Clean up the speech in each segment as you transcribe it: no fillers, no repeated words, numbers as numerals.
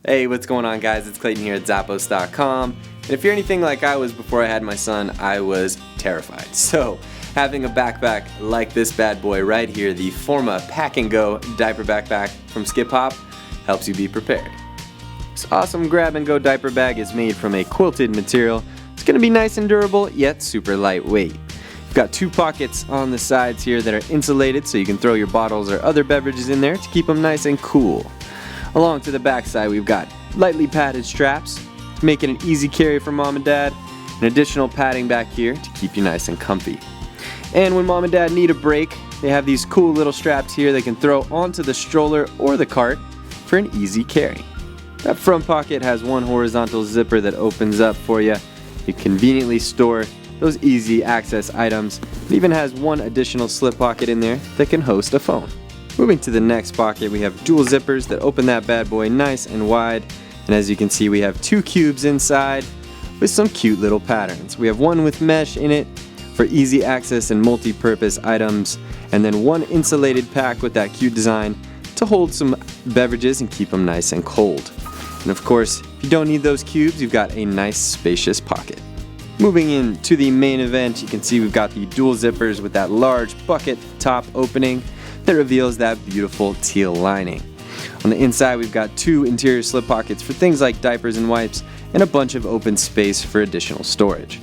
Hey, what's going on, guys? It's Clayton here at Zappos.com. And if you're anything like I was before I had my son, I was terrified. So having a backpack like this bad boy right here, the Forma Pack and Go Diaper Backpack from Skip Hop, helps you be prepared. This awesome grab and go diaper bag is made from a quilted material. It's going to be nice and durable, yet super lightweight. You've got two pockets on the sides here that are insulated, so you can throw your bottles or other beverages in there to keep them nice and cool. Along to the back side, we've got lightly padded straps, making an easy carry for mom and dad, and additional padding back here to keep you nice and comfy. And when mom and dad need a break, they have these cool little straps here they can throw onto the stroller or the cart for an easy carry. That front pocket has one horizontal zipper that opens up for you. You conveniently store those easy access items. It even has one additional slip pocket in there that can host a phone. Moving to the next pocket, we have dual zippers that open that bad boy nice and wide. And as you can see, we have two cubes inside with some cute little patterns. We have one with mesh in it for easy access and multi-purpose items, and then one insulated pack with that cute design to hold some beverages and keep them nice and cold. And of course, if you don't need those cubes, you've got a nice spacious pocket. Moving into the main event, you can see we've got the dual zippers with that large bucket top opening that reveals that beautiful teal lining. On the inside, we've got two interior slip pockets for things like diapers and wipes, and a bunch of open space for additional storage.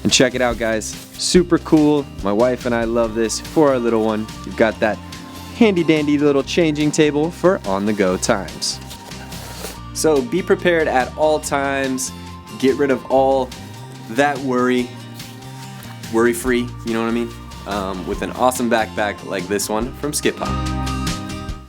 And check it out, guys, super cool. My wife and I love this for our little one. You've got that handy dandy little changing table for on-the-go times. So be prepared at all times. Get rid of all that worry-free, you know what I mean? With an awesome backpack like this one from Skip Hop.